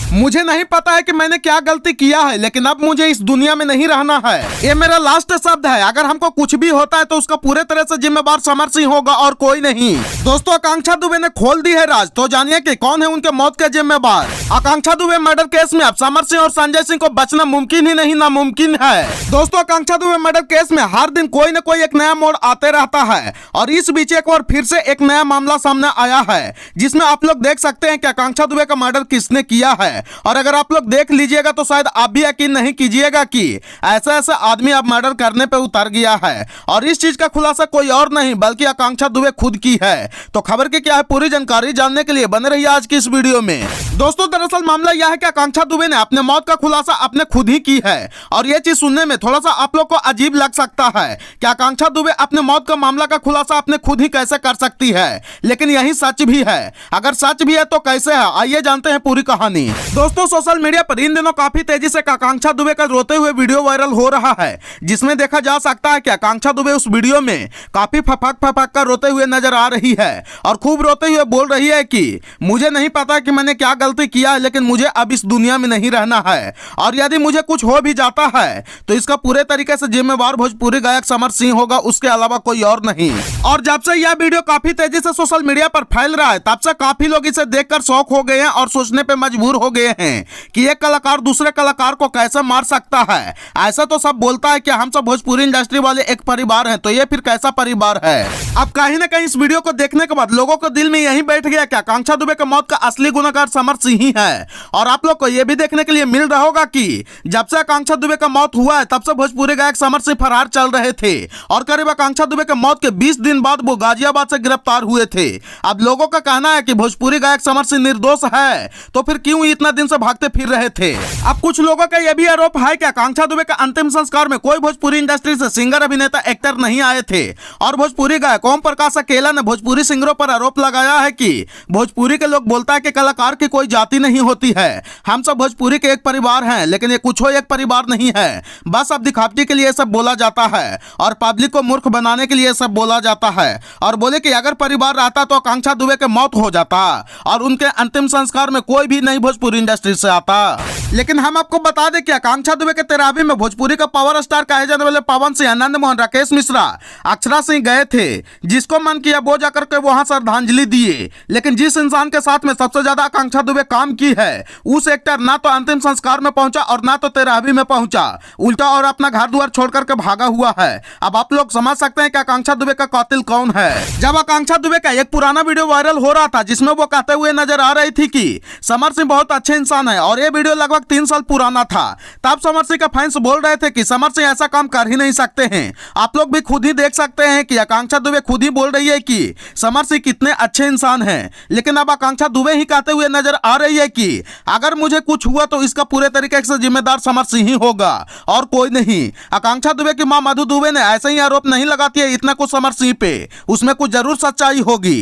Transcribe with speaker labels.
Speaker 1: मुझे नहीं पता है कि मैंने क्या गलती किया है, लेकिन अब मुझे इस दुनिया में नहीं रहना है। ये मेरा लास्ट शब्द है। अगर हमको कुछ भी होता है तो उसका पूरे तरह से जिम्मेवार समर सिंह होगा और कोई नहीं। दोस्तों, आकांक्षा दुबे ने खोल दी है राज, तो जानिए कि कौन है उनके मौत के जिम्मेवार। आकांक्षा दुबे मर्डर केस में अब समर सिंह और संजय सिंह को बचना मुमकिन ही नहीं नामुमकिन है। दोस्तों, आकांक्षा दुबे मर्डर केस में हर दिन कोई न कोई एक नया मोड़ आते रहता है और इस बीच एक बार फिर से एक नया मामला सामने आया है, जिसमें आप लोग देख सकते हैं कि आकांक्षा दुबे का मर्डर किसने किया है। और अगर आप लोग देख लीजिएगा तो शायद आप भी यकीन नहीं कीजिएगा कि ऐसा ऐसा आदमी अब मर्डर करने पे उतर गया है और इस चीज का खुलासा कोई और नहीं बल्कि आकांक्षा दुबे खुद की है। तो खबर की क्या है पूरी जानकारी जानने के लिए बने रहिए आज की इस वीडियो में। दोस्तों, दरअसल मामला यह है कि आकांक्षा दुबे ने अपने मौत का खुलासा अपने खुद ही की है और यह चीज सुनने में थोड़ा सा आप लोग को अजीब लग सकता है कि आकांक्षा दुबे अपने मौत का मामला का खुलासा अपने खुद ही कैसे कर सकती है, लेकिन यही सच भी है। अगर सच भी है तो कैसे है, आइए जानते हैं पूरी कहानी। दोस्तों, सोशल मीडिया पर इन दिनों काफी तेजी से आकांक्षा दुबे का रोते हुए वीडियो वायरल हो रहा है, जिसमें देखा जा सकता है कि आकांक्षा दुबे उस वीडियो में काफी फपक कर रोते हुए नजर आ रही है और खूब रोते हुए बोल रही है कि मुझे नहीं पता कि मैंने क्या गलती किया है, लेकिन मुझे अब इस दुनिया में नहीं रहना है और यदि मुझे कुछ हो भी जाता है तो इसका पूरे तरीके से जिम्मेवार भोजपुरी गायक समर सिंह होगा, उसके अलावा कोई और नहीं। और जब से यह वीडियो काफी तेजी से सोशल मीडिया पर फैल रहा है, तब से काफी लोग इसे देखकर शौक हो गए हैं और सोचने पे मजबूर हो गए हैं कि एक कलाकार दूसरे कलाकार को कैसे मार सकता है। ऐसा तो सब बोलता है कि हम सब भोजपुरी इंडस्ट्री वाले एक परिवार हैं, तो ये फिर कैसा परिवार है। अब कहीं ना कहीं इस वीडियो को देखने के बाद लोगों को दिल में यही बैठ गया कि आकांक्षा दुबे के मौत का असली गुनहगार समर सिंह ही है। और आप लोग को यह भी देखने के लिए मिल रहा होगा कि जब से आकांक्षा दुबे का मौत हुआ है तब से भोजपुरी गायक समर सिंह फरार चल रहे थे और करीब आकांक्षा दुबे के मौत के 20 दिन बाद वो गाजियाबाद से गिरफ्तार हुए थे। अब लोगों का कहना है कि भोजपुरी गायक समर सिंह निर्दोष है, तो फिर क्यों इतना दिन से भागते फिर रहे थे। अब कुछ लोगों का यह भी आरोप है कि आकांक्षा दुबे का अंतिम संस्कार में कोई भोजपुरी इंडस्ट्री से सिंगर, अभिनेता, एक्टर नहीं आए थे और भोजपुरी गायक ओम प्रकाश अकेला ने भोजपुरी सिंगरों पर आरोप लगाया है कि भोजपुरी के लोग बोलता है कि कलाकार की कोई जाति नहीं होती है, हम सब भोजपुरी के एक परिवार हैं, लेकिन ये कुछ एक परिवार नहीं है, बस अब दिखावटी के लिए सब बोला जाता है और पब्लिक को मूर्ख बनाने के लिए सब बोला जाता है। और बोले कि अगर परिवार रहता तो आकांक्षा दुबे के मौत हो जाता और उनके अंतिम संस्कार में कोई भी नहीं भोजपुरी इंडस्ट्री से आता। लेकिन हम आपको बता दें कि आकांक्षा दुबे के 13वीं में भोजपुरी का पावर स्टार कहे जाने वाले पवन सिंह, आनंद मोहन, राकेश मिश्रा, अक्षरा सिंह गए थे, जिसको मन किया वो जाकर के वहां श्रद्धांजलि दिए। लेकिन जिस इंसान के साथ में सबसे ज्यादा आकांक्षा दुबे काम की है, उस एक्टर ना तो अंतिम संस्कार में पहुंचा और ना तो 13वीं में पहुंचा, उल्टा और अपना घर द्वार छोड़ करके भागा हुआ है। अब आप लोग समझ सकते हैं कि आकांक्षा दुबे का कातिल कौन है। जब आकांक्षा दुबे का एक पुराना वीडियो वायरल हो रहा था जिसमें वो कहते हुए नजर आ रही थी कि समर सिंह बहुत अच्छे इंसान है और ये वीडियो लगभग 3 साल पुराना था, तब समर सिंह के फैंस बोल रहे थे कि समर सिंह ऐसा काम कर ही नहीं सकते हैं। आप लोग भी खुद ही देख सकते हैं कि आकांक्षा दुबे खुद ही बोल रही है कि समर सिंह कितने अच्छे इंसान हैं, लेकिन अब आकांक्षा दुबे ही कहते हुए नजर आ रही है कि अगर मुझे कुछ हुआ तो इसका पूरे तरीके से जिम्मेदार समर सिंह ही होगा और कोई नहीं। आकांक्षा दुबे की मां मधु दुबे ने ऐसे ही आरोप नहीं लगाती है इतना कुछ समर सिंह पे, उसमें कुछ जरूर सच्चाई होगी।